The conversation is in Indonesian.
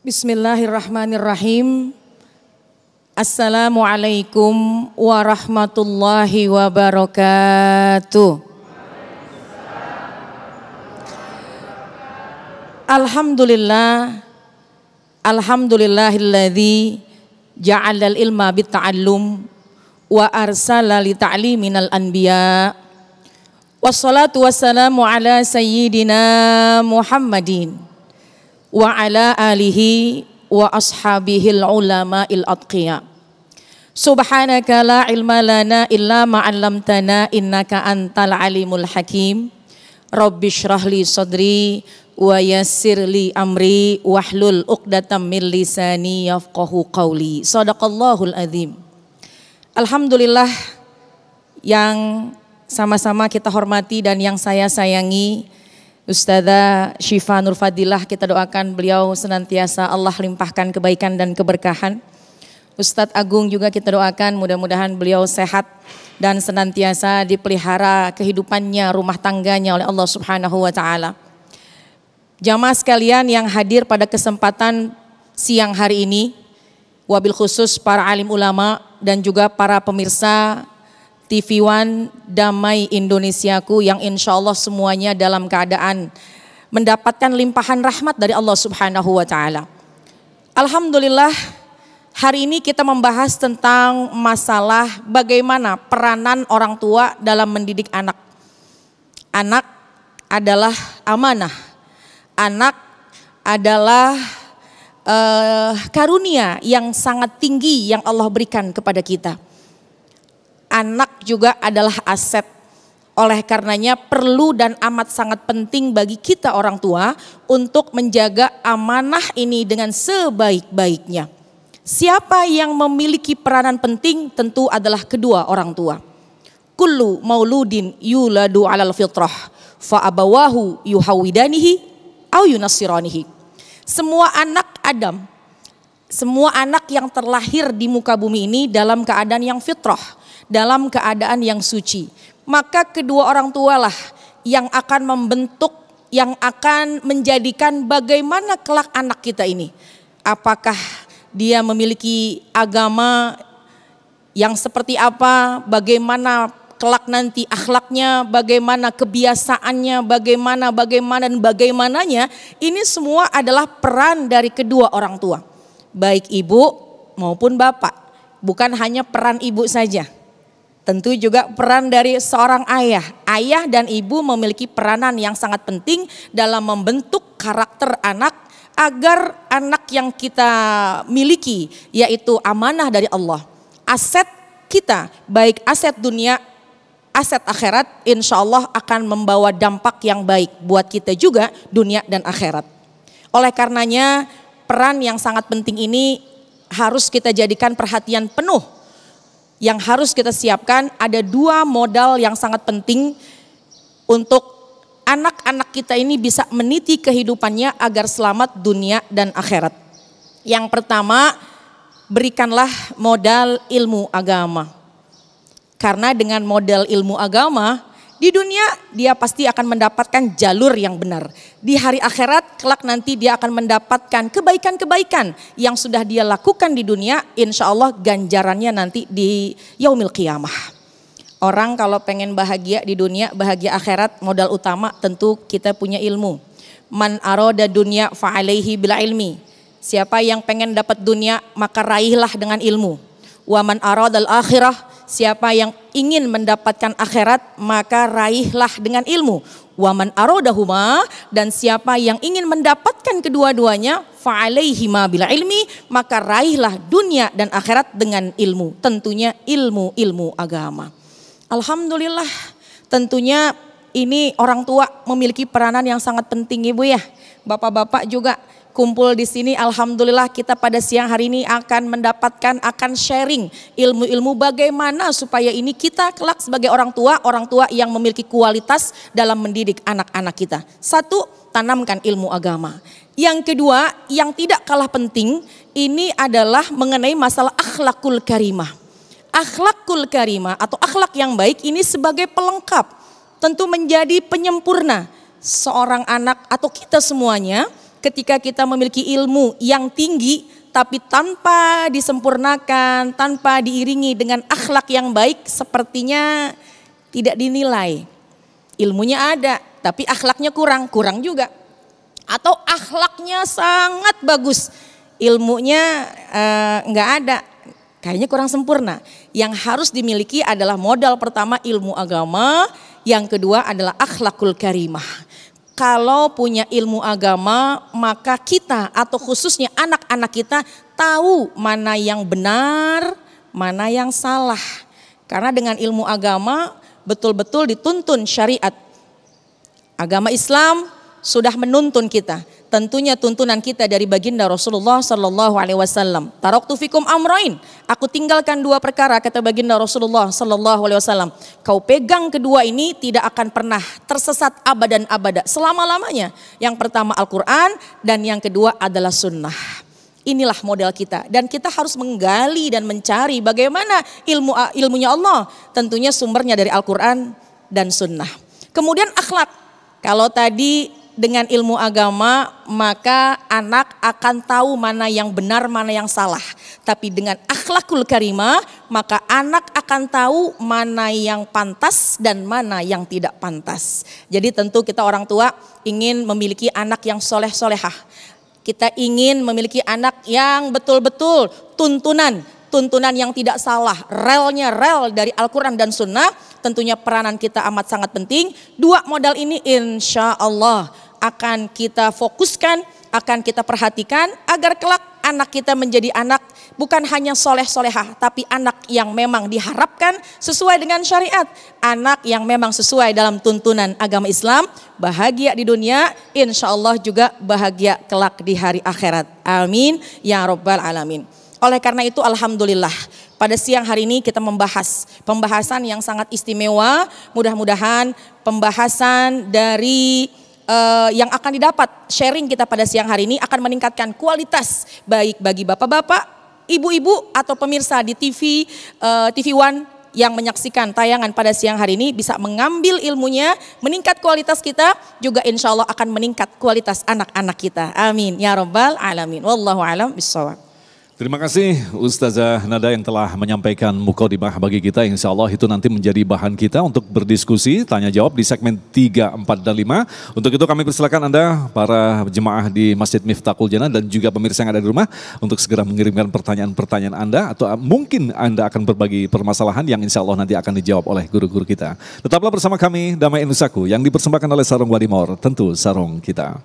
Bismillahirrahmanirrahim. Assalamualaikum warahmatullahi wabarakatuh. Alhamdulillahilladzi ja'alal ilma bitta'allum wa arsala li ta'liminal anbiya. Wassalatu wassalamu ala sayyidina Muhammadin wa ala alihi wa ashabihil ulama'il atqiya. Subhanaka la ilma lana illa ma 'allamtana innaka antal alimul hakim. Rabbi shrah li sadri wa yassir li amri wahlul 'uqdatam min lisani yafqahu qawli. Shadaqallahul azim. Alhamdulillah, yang sama-sama kita hormati dan yang saya sayangi Ustadzah Syifa Nur Fadilah, kita doakan beliau senantiasa Allah limpahkan kebaikan dan keberkahan. Ustadz Agung juga kita doakan mudah-mudahan beliau sehat dan senantiasa dipelihara kehidupannya, rumah tangganya oleh Allah Subhanahu wa taala. Jamaah sekalian yang hadir pada kesempatan siang hari ini, wabil khusus para alim ulama dan juga para pemirsa TV One Damai Indonesiaku yang insya Allah semuanya dalam keadaan mendapatkan limpahan rahmat dari Allah Subhanahu wa taala. Alhamdulillah, hari ini kita membahas tentang masalah bagaimana peranan orang tua dalam mendidik anak. Anak adalah amanah. Anak adalah karunia yang sangat tinggi yang Allah berikan kepada kita. Anak juga adalah aset. Oleh karenanya perlu dan amat sangat penting bagi kita orang tua untuk menjaga amanah ini dengan sebaik-baiknya. Siapa yang memiliki peranan penting tentu adalah kedua orang tua. Kullu mauludin yuladu alal fitrah fa abawahu yuhawidanihi au yunassiranihi. Semua anak Adam, semua anak yang terlahir di muka bumi ini dalam keadaan yang fitrah, dalam keadaan yang suci. Maka kedua orang tualah yang akan membentuk, yang akan menjadikan bagaimana kelak anak kita ini. Apakah dia memiliki agama yang seperti apa, bagaimana kelak nanti akhlaknya, bagaimana kebiasaannya, bagaimana dan bagaimananya. Ini semua adalah peran dari kedua orang tua, baik ibu maupun bapak. Bukan hanya peran ibu saja, tentu juga peran dari seorang ayah. Ayah dan ibu memiliki peranan yang sangat penting dalam membentuk karakter anak agar anak yang kita miliki yaitu amanah dari Allah. Aset kita, baik aset dunia, aset akhirat, insya Allah akan membawa dampak yang baik buat kita juga dunia dan akhirat. Oleh karenanya peran yang sangat penting ini harus kita jadikan perhatian penuh. Yang harus kita siapkan ada dua modal yang sangat penting untuk anak-anak kita ini bisa meniti kehidupannya agar selamat dunia dan akhirat. Yang pertama, berikanlah modal ilmu agama. Karena dengan modal ilmu agama, di dunia dia pasti akan mendapatkan jalur yang benar. Di hari akhirat kelak nanti dia akan mendapatkan kebaikan-kebaikan yang sudah dia lakukan di dunia, insya Allah ganjarannya nanti di yaumil qiyamah. Orang kalau pengen bahagia di dunia, bahagia akhirat, modal utama tentu kita punya ilmu. Man aroda dunya fa'alaihi bila ilmi. Siapa yang pengen dapat dunia maka raihlah dengan ilmu. Wa man aradal akhirah, siapa yang ingin mendapatkan akhirat maka raihlah dengan ilmu. Wa man aradahuma, dan siapa yang ingin mendapatkan kedua-duanya fa'alaihima bila ilmi, maka raihlah dunia dan akhirat dengan ilmu. Tentunya ilmu agama. Alhamdulillah, tentunya ini orang tua memiliki peranan yang sangat penting, Ibu ya. Bapak-bapak juga kumpul di sini. Alhamdulillah kita pada siang hari ini akan mendapatkan, akan sharing ilmu-ilmu bagaimana supaya ini kita kelak sebagai orang tua yang memiliki kualitas dalam mendidik anak-anak kita. Satu, tanamkan ilmu agama. Yang kedua, yang tidak kalah penting, ini adalah mengenai masalah akhlakul karimah. Akhlakul karimah atau akhlak yang baik ini sebagai pelengkap, tentu menjadi penyempurna seorang anak atau kita semuanya ketika kita memiliki ilmu yang tinggi tapi tanpa disempurnakan, tanpa diiringi dengan akhlak yang baik, sepertinya tidak dinilai. Ilmunya ada tapi akhlaknya kurang juga. Atau akhlaknya sangat bagus, ilmunya nggak ada, kayaknya kurang sempurna. Yang harus dimiliki adalah modal pertama ilmu agama, yang kedua adalah akhlakul karimah. Kalau punya ilmu agama, maka kita atau khususnya anak-anak kita tahu mana yang benar, mana yang salah. Karena dengan ilmu agama betul-betul dituntun syariat. Agama Islam sudah menuntun kita. Tentunya tuntunan kita dari baginda Rasulullah sallallahu alaihi wasallam. Taraktu fikum amrain. Aku tinggalkan dua perkara, kata baginda Rasulullah sallallahu alaihi wasallam. Kau pegang kedua ini tidak akan pernah tersesat abadan abada, selama-lamanya. Yang pertama Al-Qur'an dan yang kedua adalah sunnah. Inilah model kita dan kita harus menggali dan mencari bagaimana ilmunya Allah. Tentunya sumbernya dari Al-Qur'an dan sunnah. Kemudian akhlak. Kalau tadi dengan ilmu agama maka anak akan tahu mana yang benar, mana yang salah. Tapi dengan akhlakul karimah maka anak akan tahu mana yang pantas dan mana yang tidak pantas. Jadi tentu kita orang tua ingin memiliki anak yang soleh-solehah. Kita ingin memiliki anak yang betul-betul tuntunan yang tidak salah, relnya rel dari Al-Quran dan Sunnah. Tentunya peranan kita amat sangat penting. Dua modal ini insya Allah akan kita fokuskan, akan kita perhatikan agar kelak anak kita menjadi anak bukan hanya soleh-solehah, tapi anak yang memang diharapkan sesuai dengan syariat, anak yang memang sesuai dalam tuntunan agama Islam, bahagia di dunia, insya Allah juga bahagia kelak di hari akhirat. Amin ya rabbal alamin. Oleh karena itu alhamdulillah pada siang hari ini kita membahas pembahasan yang sangat istimewa. Mudah-mudahan pembahasan dari yang akan didapat sharing kita pada siang hari ini akan meningkatkan kualitas baik bagi bapak-bapak, ibu-ibu atau pemirsa di TV One yang menyaksikan tayangan pada siang hari ini bisa mengambil ilmunya, meningkat kualitas kita, juga insya Allah akan meningkat kualitas anak-anak kita. Amin ya rabbal alamin. Wallahu a'lam bishawab. Terima kasih Ustazah Nada yang telah menyampaikan mukadimah bagi kita. Insya Allah itu nanti menjadi bahan kita untuk berdiskusi, tanya jawab di segmen 3, 4, dan 5. Untuk itu kami persilakan Anda para jemaah di Masjid Miftahul Jannah dan juga pemirsa yang ada di rumah untuk segera mengirimkan pertanyaan-pertanyaan Anda atau mungkin Anda akan berbagi permasalahan yang insya Allah nanti akan dijawab oleh guru-guru kita. Tetaplah bersama kami Damai Nusaku yang dipersembahkan oleh Sarung Wadimor, tentu sarung kita.